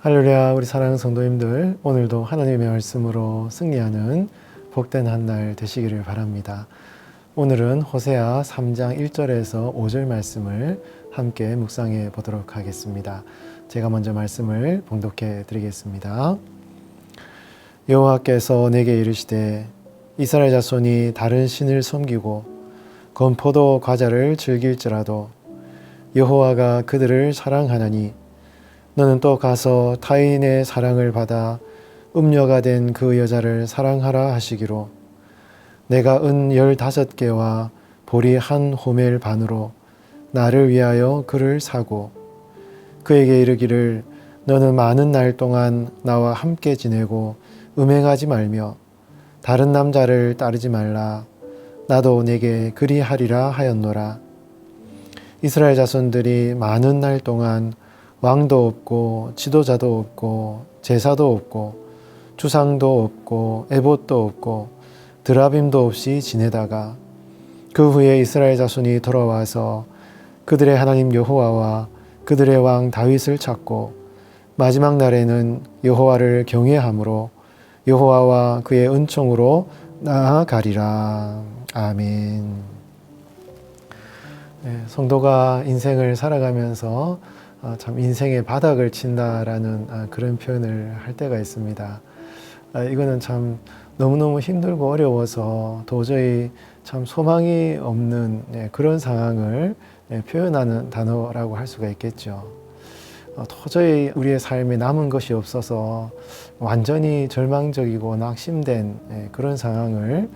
할렐루야, 우리 사랑하는 성도님들, 오늘도 하나님의 말씀으로 승리하는 복된 한 날 되시기를 바랍니다. 오늘은 호세아 3장 1절에서 5절 말씀을 함께 묵상해 보도록 하겠습니다. 제가 먼저 말씀을 봉독해 드리겠습니다. 여호와께서 내게 이르시되 이스라엘 자손이 다른 신을 섬기고 건포도 과자를 즐길지라도 여호와가 그들을 사랑하나니 너는 또 가서 타인의 사랑을 받아 음녀가 된 그 여자를 사랑하라 하시기로 내가 은 15개와 보리 한 호멜 반으로 나를 위하여 그를 사고 그에게 이르기를 너는 많은 날 동안 나와 함께 지내고 음행하지 말며 다른 남자를 따르지 말라. 나도 내게 그리하리라 하였노라. 이스라엘 자손들이 많은 날 동안 왕도 없고 지도자도 없고 제사도 없고 주상도 없고 에봇도 없고 드라빔도 없이 지내다가 그 후에 이스라엘 자손이 돌아와서 그들의 하나님 여호와와 그들의 왕 다윗을 찾고 마지막 날에는 여호와를 경외함으로 여호와와 그의 은총으로 나아가리라. 아멘. 성도가 인생을 살아가면서 참 인생의 바닥을 친다라는 그런 표현을 할 때가 있습니다. 이거는 참 너무너무 힘들고 어려워서 도저히 참 소망이 없는 그런 상황을 표현하는 단어라고 할 수가 있겠죠. 도저히 우리의 삶에 남은 것이 없어서 완전히 절망적이고 낙심된 그런 상황을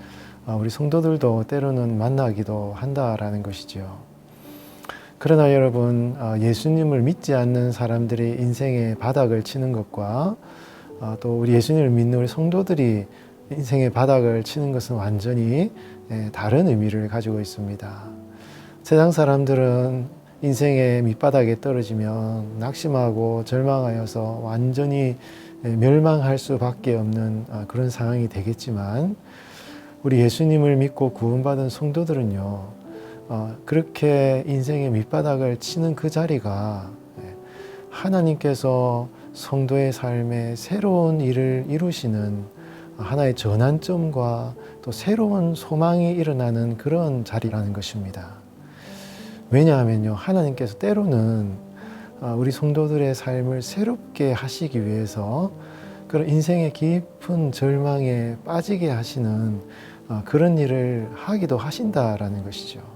우리 성도들도 때로는 만나기도 한다라는 것이죠. 그러나 여러분, 예수님을 믿지 않는 사람들이 인생의 바닥을 치는 것과 또 우리 예수님을 믿는 우리 성도들이 인생의 바닥을 치는 것은 완전히 다른 의미를 가지고 있습니다. 세상 사람들은 인생의 밑바닥에 떨어지면 낙심하고 절망하여서 완전히 멸망할 수밖에 없는 그런 상황이 되겠지만 우리 예수님을 믿고 구원받은 성도들은요, 그렇게 인생의 밑바닥을 치는 그 자리가 하나님께서 성도의 삶에 새로운 일을 이루시는 하나의 전환점과 또 새로운 소망이 일어나는 그런 자리라는 것입니다. 왜냐하면요, 하나님께서 때로는 우리 성도들의 삶을 새롭게 하시기 위해서 그런 인생의 깊은 절망에 빠지게 하시는 그런 일을 하기도 하신다라는 것이죠.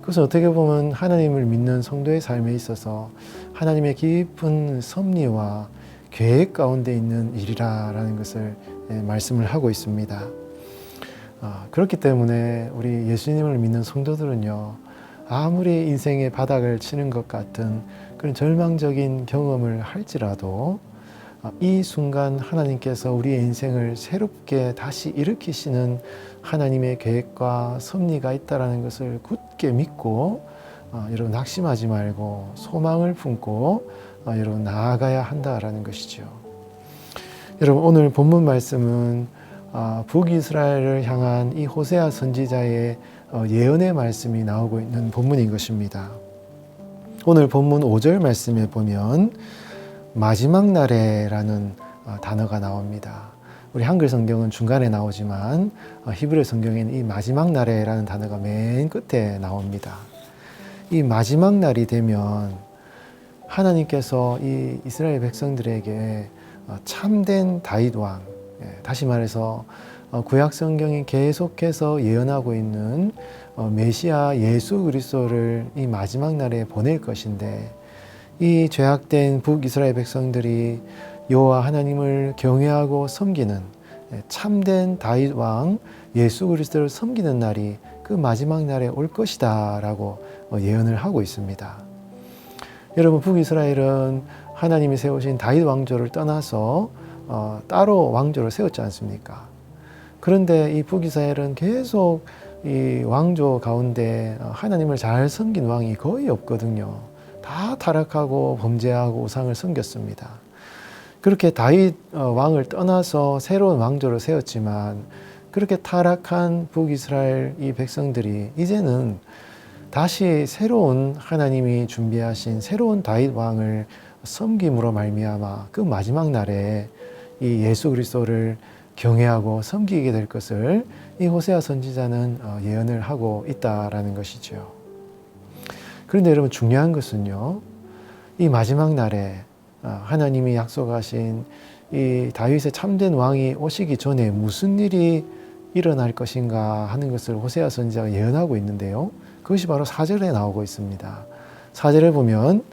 그것은 어떻게 보면 하나님을 믿는 성도의 삶에 있어서 하나님의 깊은 섭리와 계획 가운데 있는 일이라는 것을 말씀을 하고 있습니다. 그렇기 때문에 우리 예수님을 믿는 성도들은요, 아무리 인생의 바닥을 치는 것 같은 그런 절망적인 경험을 할지라도 이 순간 하나님께서 우리의 인생을 새롭게 다시 일으키시는 하나님의 계획과 섭리가 있다는 것을 굳게 믿고 여러분 낙심하지 말고 소망을 품고 여러분 나아가야 한다라는 것이죠. 여러분 오늘 본문 말씀은 북이스라엘을 향한 이 호세아 선지자의 예언의 말씀이 나오고 있는 본문인 것입니다. 오늘 본문 5절 말씀에 보면 마지막 날에라는 단어가 나옵니다. 우리 한글 성경은 중간에 나오지만 히브리 성경에는 이 마지막 날에라는 단어가 맨 끝에 나옵니다. 이 마지막 날이 되면 하나님께서 이 이스라엘 백성들에게 참된 다윗 왕, 다시 말해서 구약 성경이 계속해서 예언하고 있는 메시아 예수 그리스도를 이 마지막 날에 보낼 것인데 이 죄악된 북이스라엘 백성들이 여호와 하나님을 경외하고 섬기는 참된 다윗 왕 예수 그리스도를 섬기는 날이 그 마지막 날에 올 것이다 라고 예언을 하고 있습니다. 여러분 북이스라엘은 하나님이 세우신 다윗 왕조를 떠나서 따로 왕조를 세웠지 않습니까? 그런데 이 북이스라엘은 계속 이 왕조 가운데 하나님을 잘 섬긴 왕이 거의 없거든요. 다 타락하고 범죄하고 우상을 섬겼습니다. 그렇게 다윗 왕을 떠나서 새로운 왕조를 세웠지만 그렇게 타락한 북이스라엘 이 백성들이 이제는 다시 새로운 하나님이 준비하신 새로운 다윗 왕을 섬김으로 말미암아 그 마지막 날에 이 예수 그리스도를 경외하고 섬기게 될 것을 이 호세아 선지자는 예언을 하고 있다라는 것이죠. 그런데 여러분 중요한 것은요, 이 마지막 날에 하나님이 약속하신 이 다윗의 참된 왕이 오시기 전에 무슨 일이 일어날 것인가 하는 것을 호세아 선지자가 예언하고 있는데요. 그것이 바로 4절에 나오고 있습니다. 4절에 보면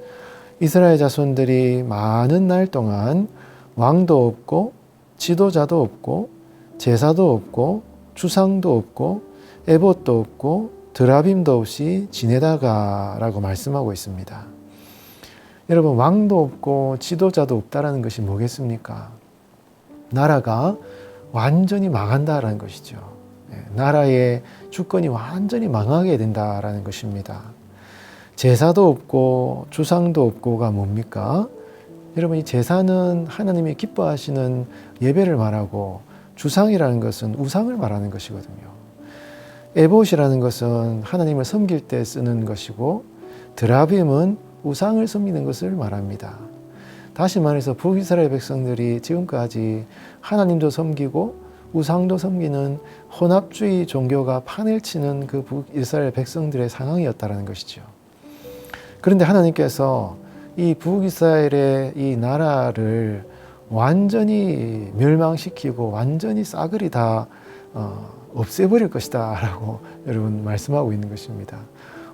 이스라엘 자손들이 많은 날 동안 왕도 없고 지도자도 없고 제사도 없고 주상도 없고 에봇도 없고 드라빔도 없이 지내다가라고 말씀하고 있습니다. 여러분, 왕도 없고 지도자도 없다라는 것이 뭐겠습니까? 나라가 완전히 망한다라는 것이죠. 나라의 주권이 완전히 망하게 된다라는 것입니다. 제사도 없고 주상도 없고가 뭡니까? 여러분, 이 제사는 하나님이 기뻐하시는 예배를 말하고 주상이라는 것은 우상을 말하는 것이거든요. 에봇이라는 것은 하나님을 섬길 때 쓰는 것이고 드라빔은 우상을 섬기는 것을 말합니다. 다시 말해서 북이스라엘 백성들이 지금까지 하나님도 섬기고 우상도 섬기는 혼합주의 종교가 판을 치는 그 북이스라엘 백성들의 상황이었다는 것이죠. 그런데 하나님께서 이 북이스라엘의 이 나라를 완전히 멸망시키고 완전히 싸그리 다 없애버릴 것이다 라고 여러분 말씀하고 있는 것입니다.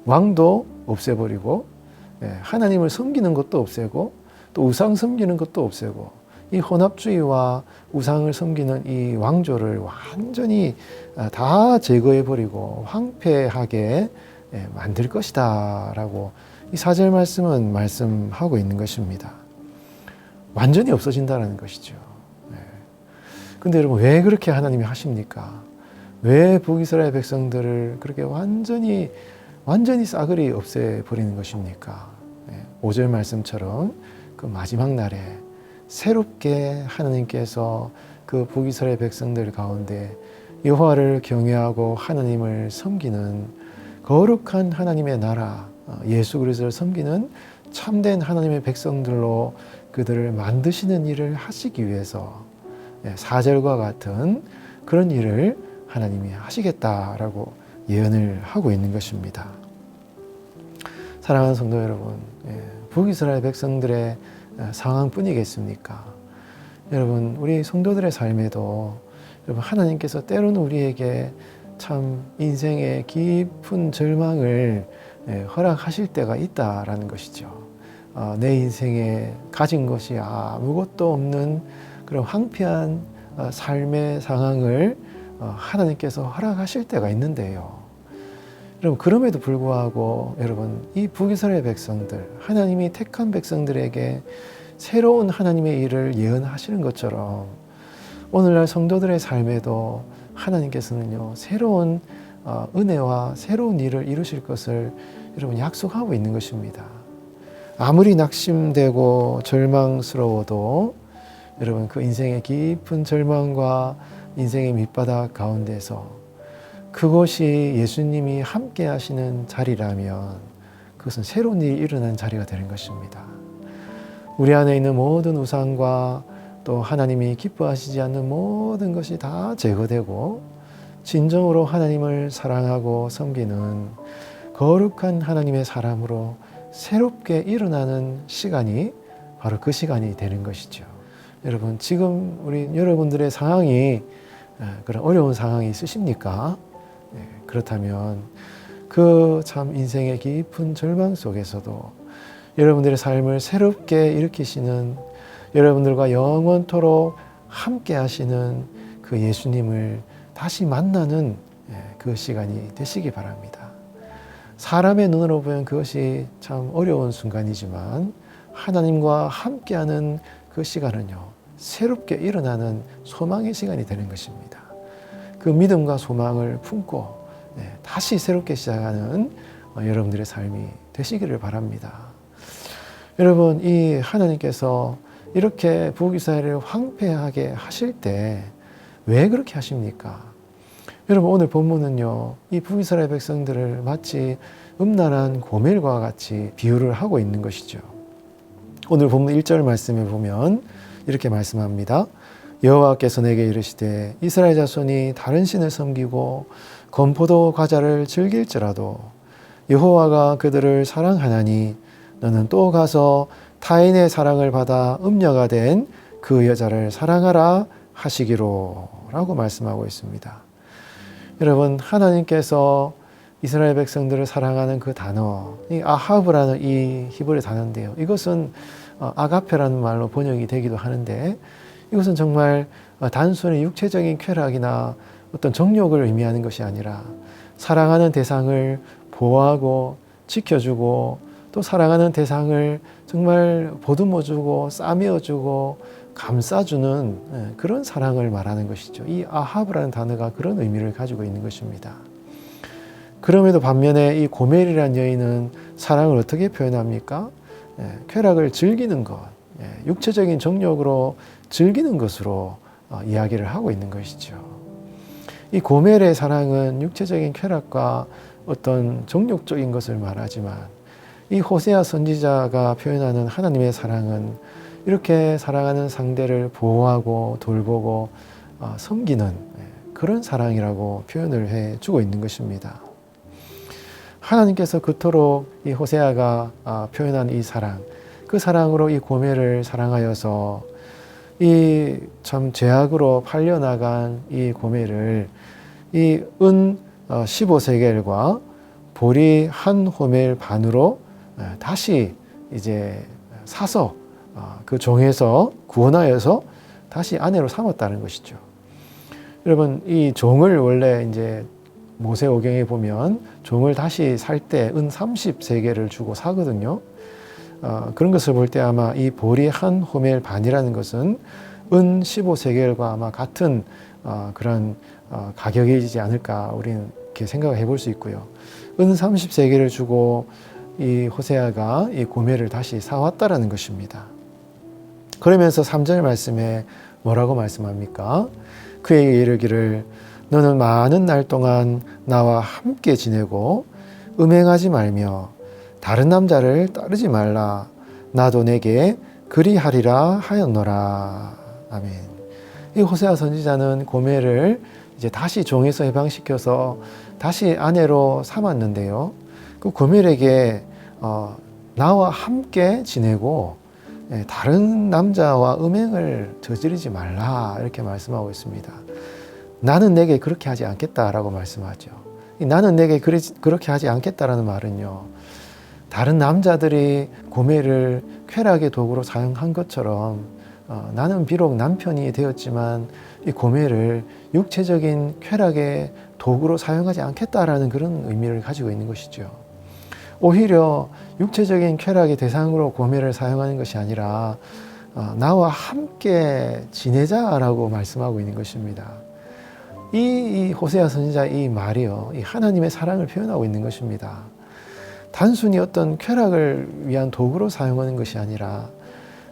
왕도 없애버리고 하나님을 섬기는 것도 없애고 또 우상 섬기는 것도 없애고 이 혼합주의와 우상을 섬기는 이 왕조를 완전히 다 제거해버리고 황폐하게 만들 것이다 라고 이 4절 말씀은 말씀하고 있는 것입니다. 완전히 없어진다는 것이죠. 근데 여러분, 왜 그렇게 하나님이 하십니까? 왜 북이스라엘 백성들을 그렇게 완전히 싸그리 없애버리는 것입니까? 5절 말씀처럼 그 마지막 날에 새롭게 하나님께서 그 북이스라엘 백성들 가운데 여호와를 경외하고 하나님을 섬기는 거룩한 하나님의 나라, 예수 그리스도를 섬기는 참된 하나님의 백성들로 그들을 만드시는 일을 하시기 위해서 4절과 같은 그런 일을 하나님이 하시겠다라고 예언을 하고 있는 것입니다. 사랑하는 성도 여러분, 북이스라엘 백성들의 상황뿐이겠습니까? 여러분, 우리 성도들의 삶에도 여러분, 하나님께서 때로는 우리에게 참 인생의 깊은 절망을 허락하실 때가 있다라는 것이죠. 내 인생에 가진 것이 아무것도 없는 그런 황폐한 삶의 상황을 하나님께서 허락하실 때가 있는데요. 여러분, 그럼에도 불구하고 여러분, 이 북이스라엘 백성들, 하나님이 택한 백성들에게 새로운 하나님의 일을 예언하시는 것처럼 오늘날 성도들의 삶에도 하나님께서는요, 새로운 은혜와 새로운 일을 이루실 것을 여러분 약속하고 있는 것입니다. 아무리 낙심되고 절망스러워도 여러분, 그 인생의 깊은 절망과 인생의 밑바닥 가운데서 그것이 예수님이 함께 하시는 자리라면 그것은 새로운 일이 일어난 자리가 되는 것입니다. 우리 안에 있는 모든 우상과 또 하나님이 기뻐하시지 않는 모든 것이 다 제거되고 진정으로 하나님을 사랑하고 섬기는 거룩한 하나님의 사람으로 새롭게 일어나는 시간이 바로 그 시간이 되는 것이죠. 여러분, 지금 우리 여러분들의 상황이 그런 어려운 상황이 있으십니까? 그렇다면 그 참 인생의 깊은 절망 속에서도 여러분들의 삶을 새롭게 일으키시는, 여러분들과 영원토록 함께 하시는 그 예수님을 다시 만나는 그 시간이 되시기 바랍니다. 사람의 눈으로 보면 그것이 참 어려운 순간이지만 하나님과 함께하는 그 시간은요, 새롭게 일어나는 소망의 시간이 되는 것입니다. 그 믿음과 소망을 품고 다시 새롭게 시작하는 여러분들의 삶이 되시기를 바랍니다. 여러분, 이 하나님께서 이렇게 북이스라엘을 황폐하게 하실 때 왜 그렇게 하십니까? 여러분, 오늘 본문은요, 이 북이스라엘 백성들을 마치 음란한 고멜과 같이 비유를 하고 있는 것이죠. 오늘 본문 1절 말씀에 보면 이렇게 말씀합니다. 여호와께서 내게 이르시되 이스라엘 자손이 다른 신을 섬기고 건포도 과자를 즐길지라도 여호와가 그들을 사랑하나니 너는 또 가서 타인의 사랑을 받아 음녀가 된 그 여자를 사랑하라 하시기로 라고 말씀하고 있습니다. 여러분, 하나님께서 이스라엘 백성들을 사랑하는 그 단어, 이 아하브라는 이 히브리 단어인데요. 이것은 아가페라는 말로 번역이 되기도 하는데 이것은 정말 단순히 육체적인 쾌락이나 어떤 정욕을 의미하는 것이 아니라 사랑하는 대상을 보호하고 지켜주고 또 사랑하는 대상을 정말 보듬어주고 싸매어주고 감싸주는 그런 사랑을 말하는 것이죠. 이 아하브라는 단어가 그런 의미를 가지고 있는 것입니다. 그럼에도 반면에 이 고멜이라는 여인은 사랑을 어떻게 표현합니까? 쾌락을 즐기는 것, 육체적인 정욕으로 즐기는 것으로 이야기를 하고 있는 것이죠. 이 고멜의 사랑은 육체적인 쾌락과 어떤 정욕적인 것을 말하지만 이 호세아 선지자가 표현하는 하나님의 사랑은 이렇게 사랑하는 상대를 보호하고 돌보고 섬기는 그런 사랑이라고 표현을 해주고 있는 것입니다. 하나님께서 그토록 이 호세아가 표현한 이 사랑, 그 사랑으로 이 고멜을 사랑하여서 이 참 죄악으로 팔려나간 이 고멜을 이 은 15세겔과 보리 한 호멜 반으로 다시 이제 사서 그 종에서 구원하여서 다시 아내로 삼았다는 것이죠. 여러분, 이 종을 원래 이제 모세오경에 보면 종을 다시 살 때 은 30세겔을 주고 사거든요. 그런 것을 볼 때 아마 이 보리 한 호멜 반이라는 것은 은 15세겔과 아마 같은 그런 가격이지 않을까 우리는 이렇게 생각을 해볼 수 있고요. 은 30세겔을 주고 이 호세아가 이 고멜을 다시 사왔다라는 것입니다. 그러면서 3절 말씀에 뭐라고 말씀합니까? 그에게 이르기를 너는 많은 날 동안 나와 함께 지내고 음행하지 말며 다른 남자를 따르지 말라. 나도 내게 그리하리라 하였노라. 아멘. 이 호세아 선지자는 고멜을 이제 다시 종에서 해방시켜서 다시 아내로 삼았는데요. 그 고멜에게 나와 함께 지내고 다른 남자와 음행을 저지르지 말라 이렇게 말씀하고 있습니다. 나는 내게 그렇게 하지 않겠다라고 말씀하죠. 나는 내게 그렇게 하지 않겠다라는 말은요, 다른 남자들이 고멜을 쾌락의 도구로 사용한 것처럼 나는 비록 남편이 되었지만 이 고멜을 육체적인 쾌락의 도구로 사용하지 않겠다라는 그런 의미를 가지고 있는 것이죠. 오히려 육체적인 쾌락의 대상으로 고멜을 사용하는 것이 아니라 나와 함께 지내자라고 말씀하고 있는 것입니다. 이 호세아 선지자 이 말이요, 이 하나님의 사랑을 표현하고 있는 것입니다. 단순히 어떤 쾌락을 위한 도구로 사용하는 것이 아니라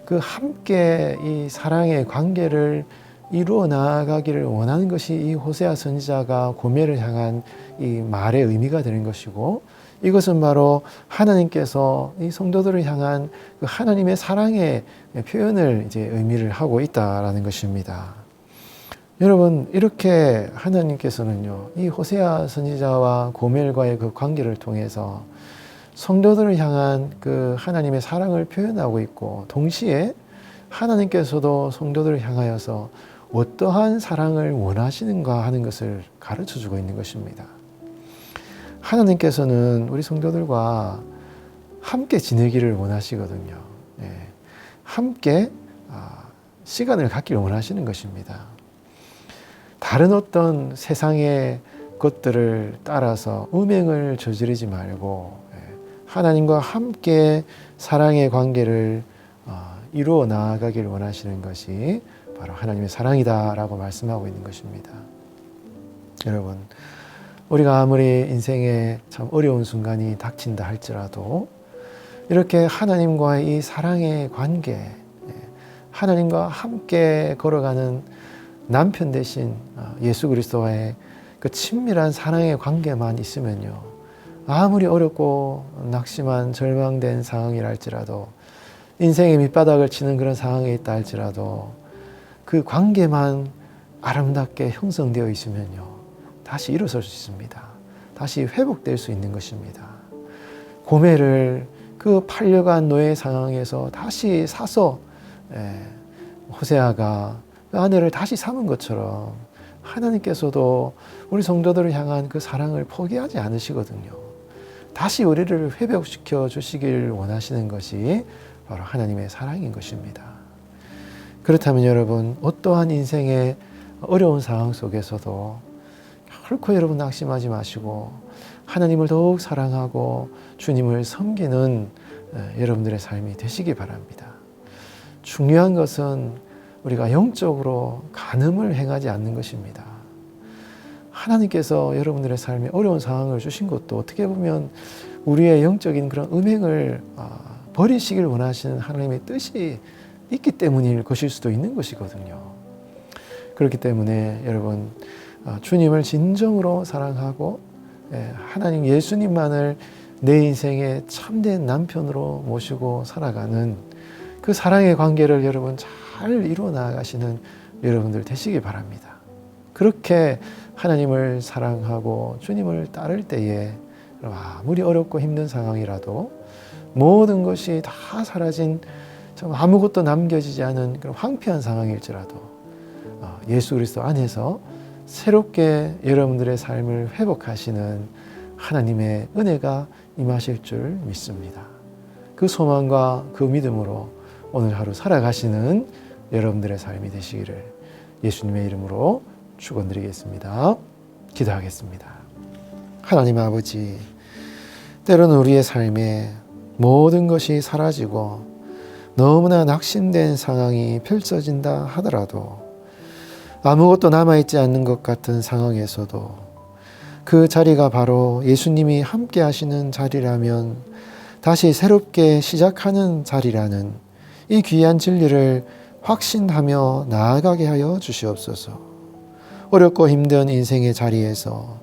그 함께 이 사랑의 관계를 이루어 나아가기를 원하는 것이 이 호세아 선지자가 고멜을 향한 이 말의 의미가 되는 것이고, 이것은 바로 하나님께서 이 성도들을 향한 그 하나님의 사랑의 표현을 이제 의미를 하고 있다라는 것입니다. 여러분, 이렇게 하나님께서는요, 이 호세아 선지자와 고멜과의 그 관계를 통해서 성도들을 향한 그 하나님의 사랑을 표현하고 있고, 동시에 하나님께서도 성도들을 향하여서 어떠한 사랑을 원하시는가 하는 것을 가르쳐 주고 있는 것입니다. 하나님께서는 우리 성도들과 함께 지내기를 원하시거든요. 함께 시간을 갖기를 원하시는 것입니다. 다른 어떤 세상의 것들을 따라서 음행을 저지르지 말고 하나님과 함께 사랑의 관계를 이루어 나아가기를 원하시는 것이 바로 하나님의 사랑이다라고 말씀하고 있는 것입니다. 여러분, 우리가 아무리 인생에 참 어려운 순간이 닥친다 할지라도 이렇게 하나님과의 이 사랑의 관계, 하나님과 함께 걸어가는 남편 대신 예수 그리스도와의 그 친밀한 사랑의 관계만 있으면요, 아무리 어렵고 낙심한 절망된 상황이랄지라도 인생의 밑바닥을 치는 그런 상황에 있다 할지라도 그 관계만 아름답게 형성되어 있으면요, 다시 일어설 수 있습니다. 다시 회복될 수 있는 것입니다. 고멜을 그 팔려간 노예 상황에서 다시 사서 호세아가 그 아내를 다시 삼은 것처럼 하나님께서도 우리 성도들을 향한 그 사랑을 포기하지 않으시거든요. 다시 우리를 회복시켜 주시길 원하시는 것이 바로 하나님의 사랑인 것입니다. 그렇다면 여러분, 어떠한 인생의 어려운 상황 속에서도 결코 여러분 낙심하지 마시고 하나님을 더욱 사랑하고 주님을 섬기는 여러분들의 삶이 되시기 바랍니다. 중요한 것은 우리가 영적으로 간음을 행하지 않는 것입니다. 하나님께서 여러분들의 삶에 어려운 상황을 주신 것도 어떻게 보면 우리의 영적인 그런 음행을 버리시길 원하시는 하나님의 뜻이 있기 때문일 것일 수도 있는 것이거든요. 그렇기 때문에 여러분, 주님을 진정으로 사랑하고 하나님 예수님만을 내 인생의 참된 남편으로 모시고 살아가는 그 사랑의 관계를 여러분 잘 이루어 나가시는 여러분들 되시기 바랍니다. 그렇게 하나님을 사랑하고 주님을 따를 때에 아무리 어렵고 힘든 상황이라도 모든 것이 다 사라진 아무것도 남겨지지 않은 그런 황폐한 상황일지라도 예수 그리스도 안에서 새롭게 여러분들의 삶을 회복하시는 하나님의 은혜가 임하실 줄 믿습니다. 그 소망과 그 믿음으로 오늘 하루 살아가시는 여러분들의 삶이 되시기를 예수님의 이름으로 축원드리겠습니다. 기도하겠습니다. 하나님 아버지, 때로는 우리의 삶에 모든 것이 사라지고 너무나 낙심된 상황이 펼쳐진다 하더라도 아무것도 남아있지 않는 것 같은 상황에서도 그 자리가 바로 예수님이 함께 하시는 자리라면 다시 새롭게 시작하는 자리라는 이 귀한 진리를 확신하며 나아가게 하여 주시옵소서. 어렵고 힘든 인생의 자리에서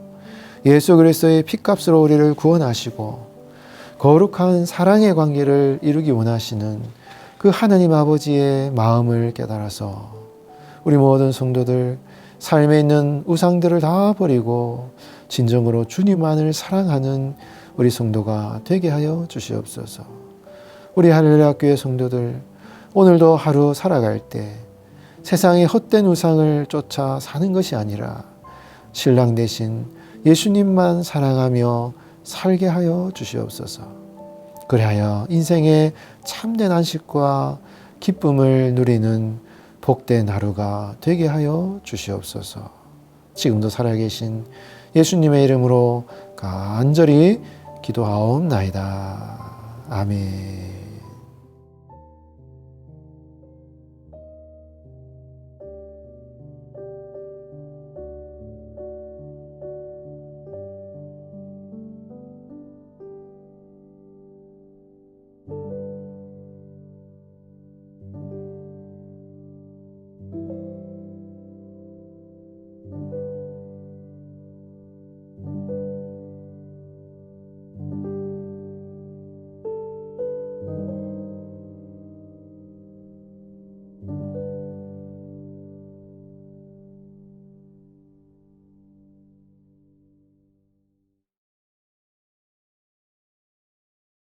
예수 그리스도의 피값으로 우리를 구원하시고 거룩한 사랑의 관계를 이루기 원하시는 그 하나님 아버지의 마음을 깨달아서 우리 모든 성도들 삶에 있는 우상들을 다 버리고 진정으로 주님만을 사랑하는 우리 성도가 되게 하여 주시옵소서. 우리 할렐루야 교회 성도들, 오늘도 하루 살아갈 때 세상의 헛된 우상을 쫓아 사는 것이 아니라 신랑 대신 예수님만 사랑하며 살게 하여 주시옵소서. 그리하여 인생의 참된 안식과 기쁨을 누리는 복된 하루가 되게 하여 주시옵소서. 지금도 살아계신 예수님의 이름으로 간절히 기도하옵나이다. 아멘.